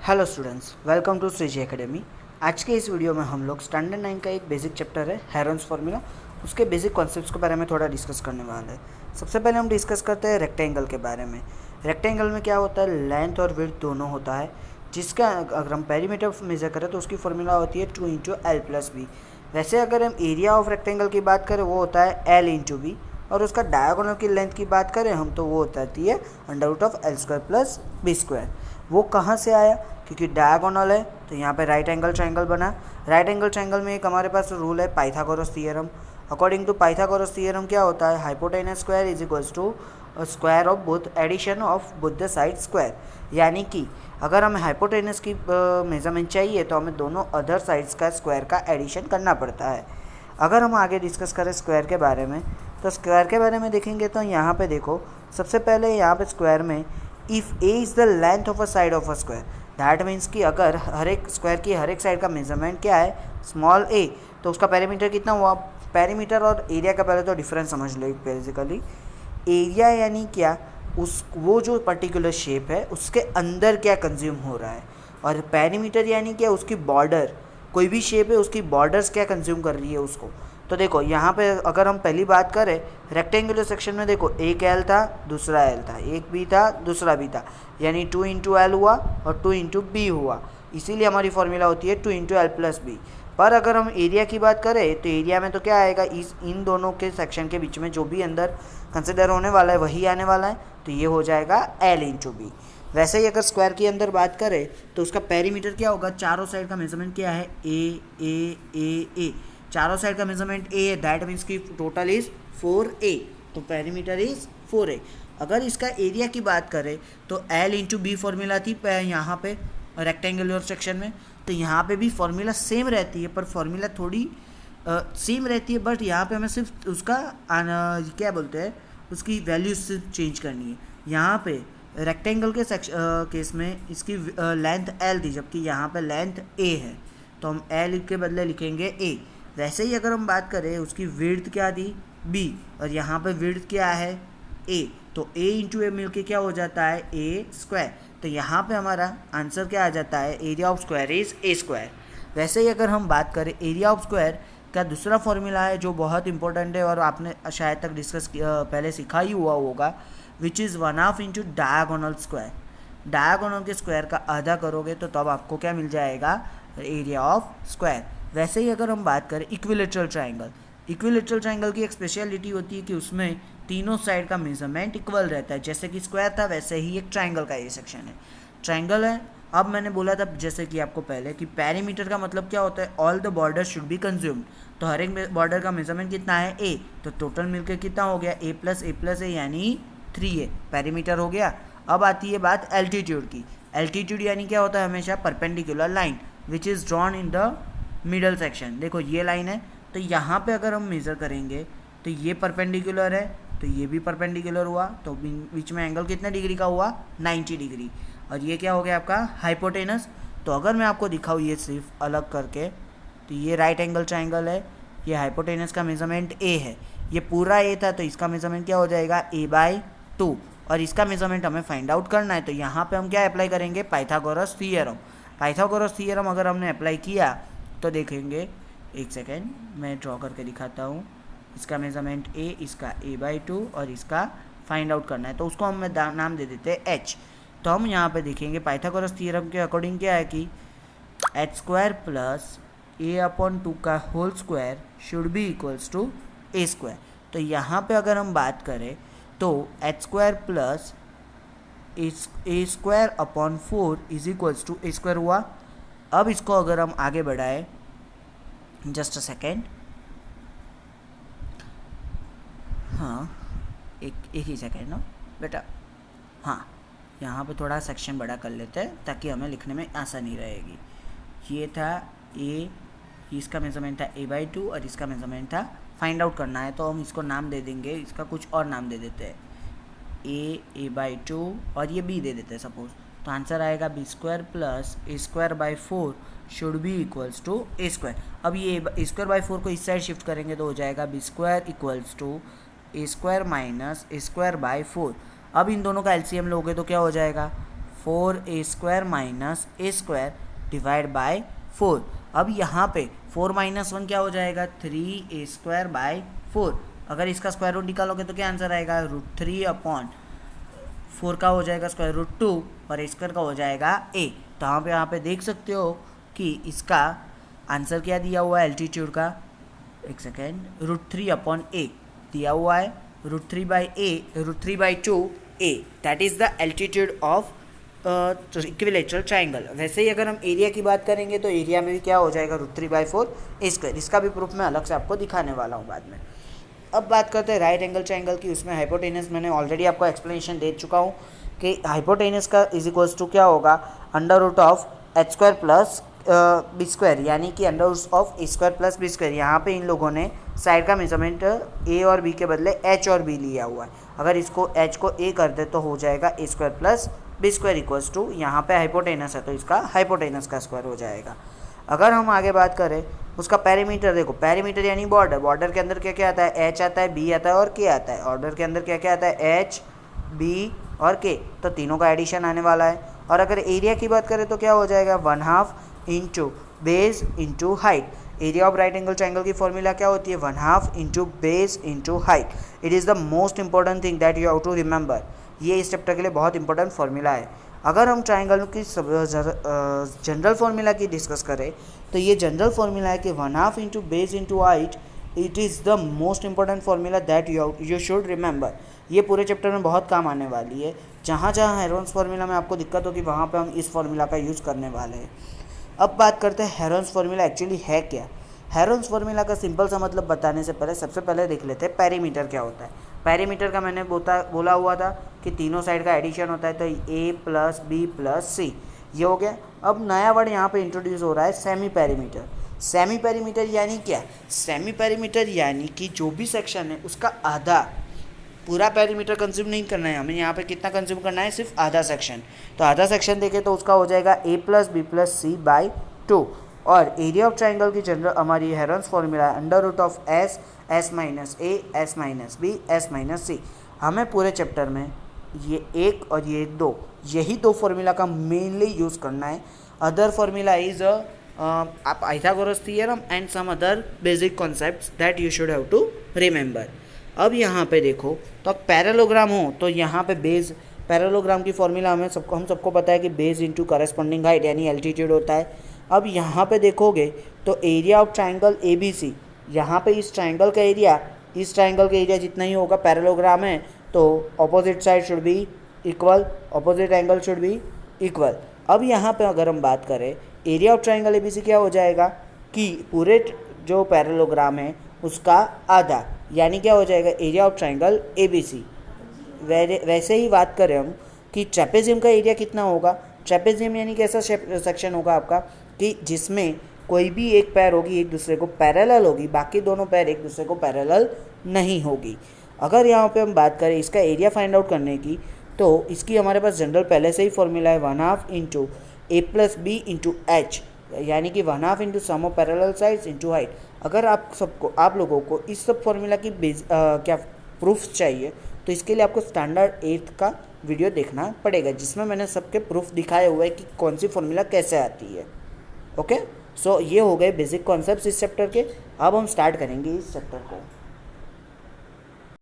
Hello students, welcome to Shriji academy. आज के इस वीडियो में हम लोग स्टैंडर्ड 9 का एक बेसिक चैप्टर है हेरोन्स फार्मूला, उसके बेसिक कॉन्सेप्ट्स के बारे में थोड़ा डिस्कस करने वाले हैं। सबसे पहले हम डिस्कस करते हैं रेक्टेंगल के बारे में। रेक्टेंगल में क्या होता है, लेंथ और विड्थ दोनों होता है, जिसका अगर हम पेरीमीटर मेजर करें तो उसकी फार्मूला होती है 2 इंटू एल प्लस बी। वैसे अगर हम एरिया ऑफ रेक्टेंगल की बात करें वो होता है एल इंटू बी, और उसका डायगोनल की लेंथ की बात करें हम तो वो होती है under root of L square plus B square. वो कहाँ से आया, क्योंकि डायगोनल है तो यहाँ पे राइट एंगल ट्रायंगल बना। राइट एंगल ट्रायंगल में एक हमारे पास रूल है Pythagoras theorem. According to Pythagoras theorem क्या होता है, hypotenuse square is equals to square of both addition of both the side square. यानी कि अगर हमें हाइपोटेनस की मेजरमेंट चाहिए तो हमें दोनों अदर साइड्स का स्क्वायर का एडिशन करना पड़ता है। अगर हम आगे डिस्कस करें स्क्वायर के बारे में तो स्क्वायर के बारे में देखेंगे तो यहाँ पे देखो, सबसे पहले यहाँ पे स्क्वायर में if A is the length of a side of a square, that means कि अगर हर एक स्क्वायर की हर एक साइड का मेजरमेंट क्या है, स्मॉल ए, तो उसका पेरीमीटर कितना हुआ। पेरीमीटर और एरिया का पहले तो डिफरेंस समझ लो। बेसिकली एरिया यानी क्या, उस वो जो पर्टिकुलर शेप है उसके अंदर क्या कंज्यूम हो रहा है, और पेरीमीटर यानी क्या, उसकी बॉर्डर, कोई भी शेप है उसकी बॉर्डर्स क्या कंज्यूम कर रही है उसको। तो देखो यहाँ पे अगर हम पहली बात करें रेक्टेंगुलर सेक्शन में, देखो एक एल था दूसरा एल था, एक बी था दूसरा बी था, यानी 2 इंटू एल हुआ और 2 इंटू बी हुआ। इसीलिए हमारी फॉर्मूला होती है 2 इंटू एल प्लस बी। पर अगर हम एरिया की बात करें तो एरिया में तो क्या आएगा, इन दोनों के सेक्शन के बीच में जो भी अंदर कंसिडर होने वाला है वही आने वाला है, तो ये हो जाएगा एल इंटू बी। वैसे ही अगर स्क्वायर के अंदर बात करें तो उसका पेरीमीटर क्या होगा, चारों साइड का मेजरमेंट क्या है, ए, चारों साइड का मेजरमेंट ए है, दैट मीन्स की टोटल इज 4a, तो पेरीमीटर इज 4a। अगर इसका एरिया की बात करें तो एल इंटू बी फॉर्मूला थी यहाँ पे रेक्टेंगुलर सेक्शन में, तो यहाँ पे भी फॉर्मूला सेम रहती है, पर फॉर्मूला थोड़ी सेम रहती है, बट यहाँ पे हमें सिर्फ उसका क्या बोलते हैं, उसकी वैल्यू सिर्फ चेंज करनी है। यहाँ पे रेक्टेंगल के केस में इसकी लेंथ एल थी, जबकि यहाँ पे लेंथ ए है, तो हम एल के बदले लिखेंगे ए। वैसे ही अगर हम बात करें उसकी विड्थ क्या थी, बी, और यहाँ पे विड्थ क्या है, ए, तो ए इंटू ए मिलके क्या हो जाता है, ए स्क्वायर। तो यहाँ पे हमारा आंसर क्या आ जाता है, area of square is a square. वैसे ही अगर हम बात करें एरिया ऑफ स्क्वायर का दूसरा फॉर्मूला है जो बहुत इंपॉर्टेंट है और आपने शायद तक डिस्कस पहले सीखा ही हुआ होगा, which is 1/2 into diagonal square. Diagonal के स्क्वायर का आधा करोगे तो तब आपको क्या मिल जाएगा, एरिया ऑफ स्क्वायर। वैसे ही अगर हम बात करें इक्विलेटरल ट्रायंगल, इक्विलेटरल ट्रायंगल की एक स्पेशलिटी होती है कि उसमें तीनों साइड का मेजरमेंट इक्वल रहता है। जैसे कि स्क्वायर था वैसे ही एक ट्रायंगल का ये सेक्शन है, ट्रायंगल है। अब मैंने बोला था जैसे कि आपको पहले कि पेरीमीटर का मतलब क्या होता है, all the border should be consumed, तो हर एक बॉर्डर का मेजरमेंट कितना है, ए, तो टोटल मिलकर कितना हो गया, ए प्लस ए यानी 3a पेरीमीटर हो गया। अब आती है बात एल्टीट्यूड की। एल्टीट्यूड यानी क्या होता है, हमेशा perpendicular line which is drawn in the middle section. देखो ये लाइन है, तो यहाँ पे अगर हम मेज़र करेंगे तो ये परपेंडिकुलर है, तो ये भी परपेंडिकुलर हुआ, तो बीच में एंगल कितने डिग्री का हुआ, 90 डिग्री। और ये क्या हो गया आपका हाइपोटेनस। तो अगर मैं आपको दिखाऊँ ये सिर्फ अलग करके, तो ये राइट एंगल ट्रायंगल है, ये हाइपोटेनस का मेजरमेंट ए है, ये पूरा ए था, तो इसका मेजरमेंट क्या हो जाएगा, a/2, और इसका मेजरमेंट हमें फाइंड आउट करना है। तो यहाँ पे हम क्या अप्लाई करेंगे, पाइथागोरस थ्योरम। पाइथागोरस थ्योरम अगर हमने अप्लाई किया तो देखेंगे, एक सेकेंड मैं ड्रॉ करके दिखाता हूँ, इसका मेजरमेंट a, इसका a/2, और इसका फाइंड आउट करना है, तो उसको हम नाम दे देते हैं h। तो हम यहाँ पे देखेंगे पाइथागोरस थ्योरम के अकॉर्डिंग क्या है कि h² प्लस a/2 का whole square should be equals to a square. तो यहाँ पे अगर हम बात करें तो h² plus a²/4 is equals to a square हुआ। अब इसको अगर हम आगे बढ़ाएं, जस्ट अ सेकेंड, हाँ एक ही सेकेंड ना बेटा, हाँ यहाँ पे थोड़ा सेक्शन बड़ा कर लेते हैं ताकि हमें लिखने में आसानी रहेगी। ये था ए, इसका मेजरमेंट था a/2 और इसका मेजरमेंट था, फाइंड आउट करना है तो हम इसको नाम दे देंगे, इसका कुछ और नाम दे देते हैं, a/2 और ये b दे देते हैं सपोज। तो आंसर आएगा b² plus a²/4 should be equals to a square. अब ये a²/4 को इस साइड शिफ्ट करेंगे तो हो जाएगा b² equals to a² minus a²/4। अब इन दोनों का एलसीएम लोगे तो क्या हो जाएगा, 4a² minus a² divide by 4। अब यहाँ पे 4 माइनस 1 क्या हो जाएगा, 3a² बाय 4। अगर इसका स्क्वायर रूट निकालोगे तो क्या आंसर आएगा, √3/4 का हो जाएगा स्क्वायर रूट 2 और a² का हो जाएगा a। तो यहाँ पे देख सकते हो कि इसका आंसर क्या दिया हुआ है एल्टीट्यूड का, एक सेकेंड, √3/a दिया हुआ है, √3/2a, that is the altitude of equilateral triangle. वैसे ही अगर हम एरिया की बात करेंगे तो एरिया में भी क्या हो जाएगा, √3/4a²। इसका भी प्रूफ मैं अलग से आपको दिखाने वाला हूँ बाद में। अब बात करते हैं राइट एंगल ट्राइंगल की। उसमें हाइपोटेनस मैंने ऑलरेडी आपको एक्सप्लेनेशन दे चुका हूँ कि हाइपोटेनस का इज इक्वल्स टू क्या होगा, √h² प्लस b², यानी कि √a² प्लस b²। यहाँ पे इन लोगों ने साइड का मेजरमेंट a और b के बदले h और b लिया हुआ है। अगर इसको h को a कर दे तो हो जाएगा a² plus b² equals to, यहाँ पे हाइपोटेनस है तो इसका हाइपोटेनस का स्क्वायर हो जाएगा। अगर हम आगे बात करें उसका पैरामीटर, देखो पैरामीटर यानी बॉर्डर, बॉर्डर के अंदर क्या क्या आता है, h आता है, b आता है और k आता है। ऑर्डर के अंदर क्या क्या आता है, h, b और k, तो तीनों का एडिशन आने वाला है। और अगर एरिया की बात करें तो क्या हो जाएगा, 1/2 into base into height. Area of right angle triangle की फॉर्मूला क्या होती है, 1/2 into base into height. It is the most important thing that you have to remember. ये इस चैप्टर के लिए बहुत इंपॉर्टेंट फॉर्मूला है। अगर हम ट्राइंगल की जनरल फार्मूला की डिस्कस करें तो ये जनरल फार्मूला है कि 1/2 into base into height. It is the most important formula that you should remember. ये पूरे चैप्टर में बहुत काम आने वाली है। जहाँ जहाँ हेरोन्स फार्मूला में आपको दिक्कत होगी वहाँ पे हम इस फार्मूला का यूज़ करने वाले हैं। अब बात करते हैं हेरोन्स फार्मूला एक्चुअली है क्या। हेरोन्स फार्मूला का सिंपल सा मतलब बताने से पहले सबसे पहले देख लेते हैं पेरीमीटर क्या होता है। पेरीमीटर का मैंने बोला हुआ था कि तीनों साइड का एडिशन होता है, तो a प्लस बी प्लस सी, ये हो गया। अब नया वर्ड यहाँ पे इंट्रोड्यूस हो रहा है, सेमी पेरीमीटर। सेमी पेरीमीटर यानी क्या, सेमी पेरीमीटर यानी कि जो भी सेक्शन है उसका आधा, पूरा पेरीमीटर कंज्यूम नहीं करना है हमें। यहाँ पे कितना कंज्यूम करना है, सिर्फ आधा सेक्शन। तो आधा सेक्शन देखें तो उसका हो जाएगा a plus B plus C by 2। और एरिया ऑफ ट्राइंगल की जनरल हमारी हेरोन्स फॉर्मूला है √s, s minus a, s minus b, s minus c। हमें पूरे चैप्टर में ये 1 और ये 2, यही 2 फॉर्मूला का मेनली यूज़ करना है। Other formula is Pythagoras theorem and some other basic concepts that you should have to remember. अब यहाँ पे देखो तो पैरेललोग्राम हो तो यहाँ पे बेस, पैरेललोग्राम की फॉर्मूला हम सबको पता है कि बेस इंटू करस्पॉन्डिंग हाइट यानी एल्टीट्यूड होता है। अब यहाँ पे देखोगे तो एरिया ऑफ ट्राइंगल ABC, यहाँ पे इस ट्राइंगल का एरिया जितना ही होगा, पैरेललोग्राम है तो opposite side should be equal, opposite angle should be equal. अब यहाँ पे अगर हम बात करें एरिया ऑफ ट्राइंगल ABC क्या हो जाएगा कि पूरे जो पैरेललोग्राम है उसका आधा, यानी क्या हो जाएगा एरिया ऑफ ट्राइंगल ABC। वैसे ही बात करें हम कि ट्रेपेजियम का एरिया कितना होगा। ट्रेपेजियम यानी कि ऐसा सेक्शन होगा आपका कि जिसमें कोई भी एक पैर होगी एक दूसरे को पैरेलल होगी, बाकी दोनों पैर एक दूसरे को पैरेलल नहीं होगी। अगर यहाँ पे हम बात करें इसका एरिया फाइंड आउट करने की तो इसकी हमारे पास जनरल पहले से ही फॉर्मूला है 1/2 into a plus B into H, यानी कि 1/2 into sum of parallel sides into height. अगर आप लोगों को इस सब फॉर्मूला की क्या प्रूफ चाहिए तो इसके लिए आपको स्टैंडर्ड 8th का वीडियो देखना पड़ेगा, जिसमें मैंने सबके प्रूफ दिखाए हुए हैं कि कौन सी फॉर्मूला कैसे आती है। ओके, सो ये हो गए बेसिक कॉन्सेप्ट्स इस चैप्टर के। अब हम स्टार्ट करेंगे इस चैप्टर को।